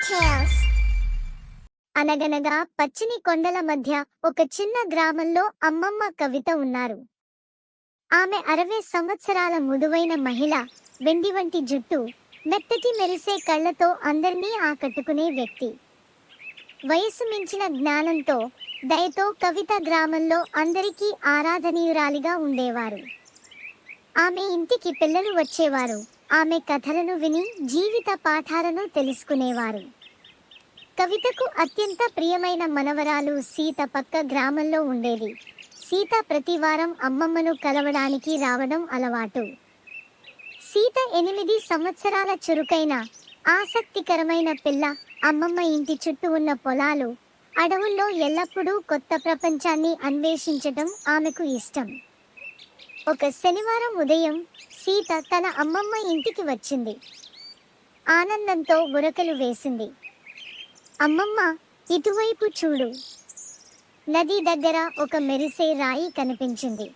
Tales. అనగనగా పచ్చని కొండల మధ్య ఒక చిన్న గ్రామంలో అమ్మమ్మ కవిత ఉన్నారు. ఆమె 60 సంవత్సరాల ముదువైన మహిళ. వెండి వంటి జుట్టు, మెత్తటి మెరిసే కళ్ళతో అందరినీ ఆకట్టుకునే వ్యక్తి. వయసు మించిన జ్ఞానంతో, దయతో కవిత గ్రామంలో అందరికీ ఆరాధనీయురాలిగా ఉండేవారు. ఆమె ఇంటికి పిల్లలు వచ్చేవారు. ఆమె కథలను విని జీవిత పాఠాలను తెలుసుకునేవారు. కవితకు అత్యంత ప్రియమైన మనవరాలు సీత పక్క గ్రామంలో ఉండేది. సీత ప్రతివారం అమ్మమ్మను కలవడానికి రావడం అలవాటు. సీత 8 సంవత్సరాల చురుకైన, ఆసక్తికరమైన పిల్ల. అమ్మమ్మ ఇంటి చుట్టూ ఉన్న పొలాలు, అడవుల్లో ఎల్లప్పుడూ కొత్త ప్రపంచాన్ని అన్వేషించటం ఆమెకు ఇష్టం. ఒక శనివారం ఉదయం సీత తన అమ్మమ్మ ఇంటికి వచ్చింది. ఆనందంతో ఉరకలు వేసింది. అమ్మమ్మ, ఇటువైపు చూడు. నది దగ్గర ఒక మెరిసే రాయి కనిపించింది.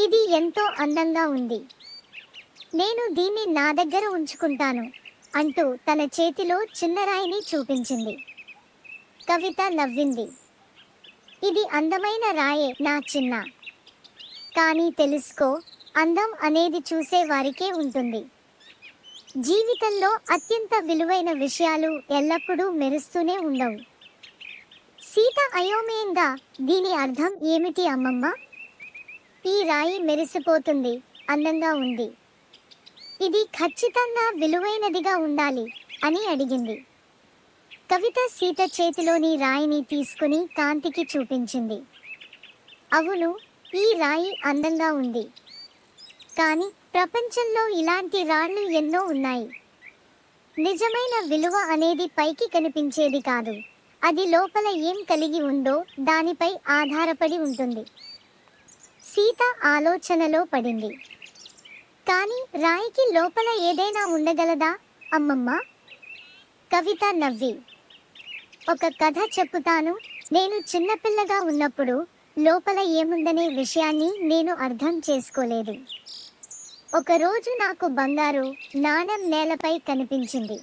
ఇది ఎంతో అందంగా ఉంది. నేను దీన్ని నా దగ్గర ఉంచుకుంటాను అంటూ తన చేతిలో చిన్న రాయిని చూపించింది. కవిత నవ్వింది. ఇది అందమైన రాయే నా చిన్న. కానీ తెలుసుకో, అందం అనేది చూసే వారికే ఉంటుంది. జీవితంలో అత్యంత విలువైన విషయాలు ఎల్లప్పుడూ మెరుస్తూనే ఉండవు. సీత అయోమయంగా, దీని అర్థం ఏమిటి అమ్మమ్మ? ఈ రాయి మెరిసిపోతుంది, అందంగా ఉంది. ఇది ఖచ్చితంగా విలువైనదిగా ఉండాలి అని అడిగింది. కవిత సీత చేతిలోని రాయిని తీసుకుని కాంతికి చూపించింది. అవును, ఈ రాయి అందంగా ఉంది. కానీ ప్రపంచంలో ఇలాంటి రాళ్ళు ఎన్నో ఉన్నాయి. నిజమైన విలువ అనేది పైకి కనిపించేది కాదు, అది లోపల ఏం కలిగి ఉందో దానిపై ఆధారపడి ఉంటుంది. సీత ఆలోచనలో పడింది. కానీ రాయికి లోపల ఏదైనా ఉండగలదా అమ్మమ్మ? కవిత నవ్వి, ఒక కథ చెప్పుతాను. నేను చిన్నపిల్లగా ఉన్నప్పుడు లోపల ఏముందనే విషయాన్ని నేను అర్థం చేసుకోలేదు. ఒకరోజు నాకు బంగారు నాణెం నేలపై కనిపించింది.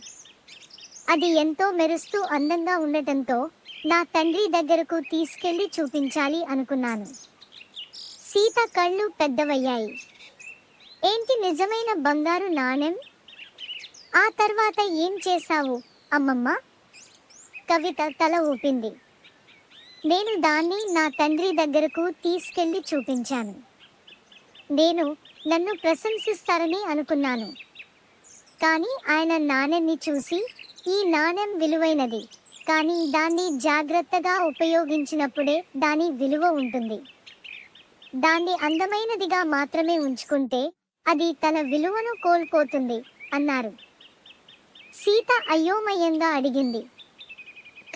అది ఎంతో మెరుస్తూ అందంగా ఉండటంతో నా తండ్రి దగ్గరకు తీసుకెళ్లి చూపించాలి అనుకున్నాను. సీత కళ్ళు పెద్దవయ్యాయి. ఏంటి, నిజమైన బంగారు నాణెం? ఆ తర్వాత ఏం చేశావు అమ్మమ్మ? కవిత తల ఊపింది. నేను దాన్ని నా తండ్రి దగ్గరకు తీసుకెళ్లి చూపించాను. నేను నన్ను ప్రశంసిస్తారని అనుకున్నాను. కానీ ఆయన నాణెంని చూసి, ఈ నాణెం విలువైనది, కానీ దాన్ని జాగ్రత్తగా ఉపయోగించినప్పుడే దాని విలువ ఉంటుంది. దాన్ని అందమైనదిగా మాత్రమే ఉంచుకుంటే అది తన విలువను కోల్పోతుంది అన్నారు. సీత అయోమయంగా అడిగింది,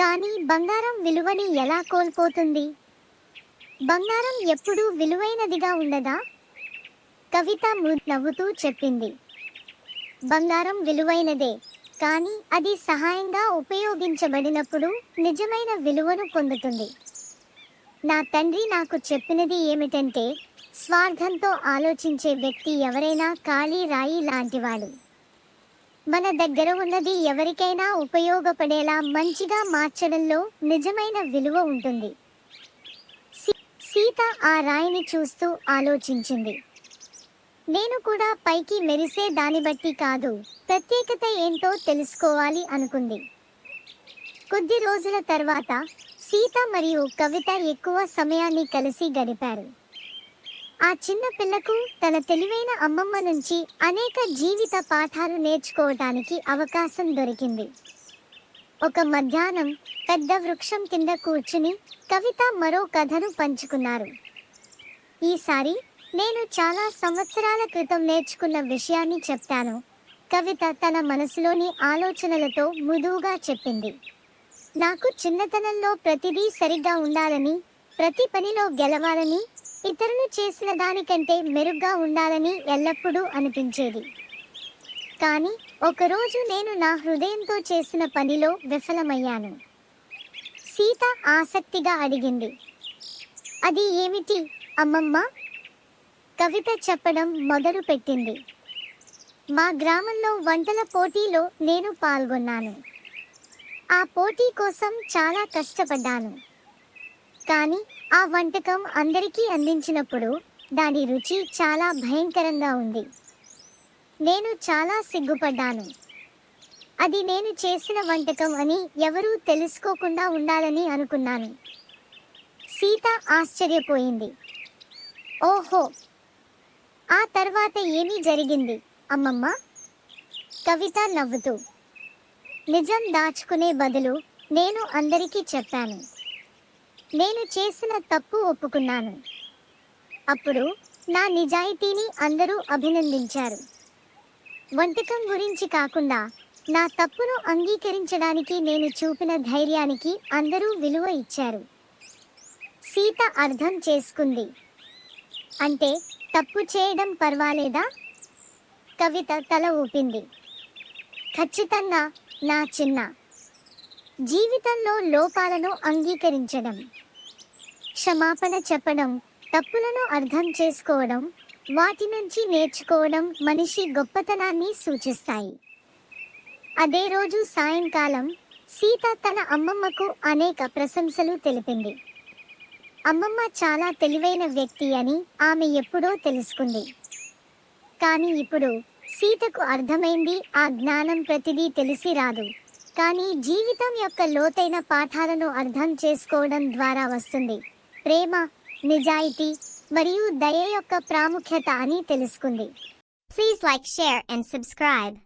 కానీ బంగారం విలువని ఎలా కోల్పోతుంది? బంగారం ఎప్పుడూ విలువైనదిగా ఉండదా? కవిత నవ్వుతూ చెప్పింది. బంగారం విలువైనదే, కానీ అది సహాయంగా ఉపయోగించబడినప్పుడు నిజమైన విలువను పొందుతుంది. నా తండ్రి నాకు చెప్పినది ఏమిటంటే, స్వార్థంతో ఆలోచించే వ్యక్తి ఎవరైనా ఖాళీ రాయి లాంటివాడు. మన దగ్గర ఉన్నది ఎవరికైనా ఉపయోగపడేలా మంచిగా మార్చడంలో నిజమైన విలువ ఉంటుంది. సీత ఆ రాయిని చూస్తూ ఆలోచించింది. నేను కూడా పైకి మెరిసే దాన్ని బట్టి కాదు, ప్రత్యేకత ఏంటో తెలుసుకోవాలి అనుకుంది. కొద్ది రోజుల తర్వాత సీత మరియు కవిత ఎక్కువ సమయాన్ని కలిసి గడిపారు. ఆ చిన్న పిల్లకు తన తెలివైన అమ్మమ్మ నుంచి అనేక జీవిత పాఠాలు నేర్చుకోవటానికి అవకాశం దొరికింది. ఒక మధ్యాహ్నం పెద్ద వృక్షం కింద కూర్చుని కవిత మరో కథను పంచుకున్నారు. ఈసారి నేను చాలా సంవత్సరాల క్రితం నేర్చుకున్న విషయాన్ని చెప్తాను. కవిత తన మనసులోని ఆలోచనలతో మృదువుగా చెప్పింది. నాకు చిన్నతనంలో ప్రతిదీ సరిగ్గా ఉండాలని, ప్రతి పనిలో గెలవాలని, ఇతరులు చేసిన దానికంటే మెరుగ్గా ఉండాలని ఎల్లప్పుడూ అనిపించేది. కానీ ఒకరోజు నేను నా హృదయంతో చేసిన పనిలో విఫలమయ్యాను. సీత ఆసక్తిగా అడిగింది. అది ఏమిటి అమ్మమ్మ? కవిత చెప్పడం మొదలుపెట్టింది. మా గ్రామంలో వంటల పోటీలో నేను పాల్గొన్నాను. ఆ పోటీ కోసం చాలా కష్టపడ్డాను. కానీ ఆ వంటకం అందరికీ అందించినప్పుడు దాని రుచి చాలా భయంకరంగా ఉంది. నేను చాలా సిగ్గుపడ్డాను. అది నేను చేసిన వంటకం అని ఎవరూ తెలుసుకోకుండా ఉండాలని అనుకున్నాను. సీత ఆశ్చర్యపోయింది. ఓహో! ఆ తర్వాత ఏమీ జరిగింది అమ్మమ్మ? కవిత నవ్వుతూ. నిజం దాచుకునే బదులు నేను అందరికీ చెప్పాను. నేను చేసిన తప్పు ఒప్పుకున్నాను. అప్పుడు నా నిజాయితీని అందరూ అభినందించారు. వంటకం గురించి కాకుండా నా తప్పును అంగీకరించడానికి నేను చూపిన ధైర్యానికి అందరూ విలువ ఇచ్చారు. సీత అర్థం చేసుకుంది. అంటే తప్పు చేయడం పర్వాలేదా? కవిత తల ఊపింది. ఖచ్చితంగా నా చిన్న. జీవితంలో లోపాలను అంగీకరించడం, క్షమాపణ చెప్పడం, తప్పులను అర్థం చేసుకోవడం, వాటి నుంచి నేర్చుకోవడం మనిషి గొప్పతనాన్ని సూచిస్తాయి. అదే రోజు సాయంకాలం సీత తన అమ్మమ్మకు అనేక ప్రశంసలు తెలిపింది. అమ్మమ్మ చాలా తెలివైన వ్యక్తి అని ఆమె ఎప్పుడో తెలుసుకుంది. కానీ ఇప్పుడు సీతకు అర్థమైంది, ఆ జ్ఞానం ప్రతిదీ తెలిసి రాదు, కానీ జీవితం యొక్క లోతైన పాఠాలను అర్థం చేసుకోవడం ద్వారా వస్తుంది. ప్రేమ, నిజాయితీ మరియు దయ యొక్క ప్రాముఖ్యత అని తెలుసుకుంది. Please like, share and subscribe.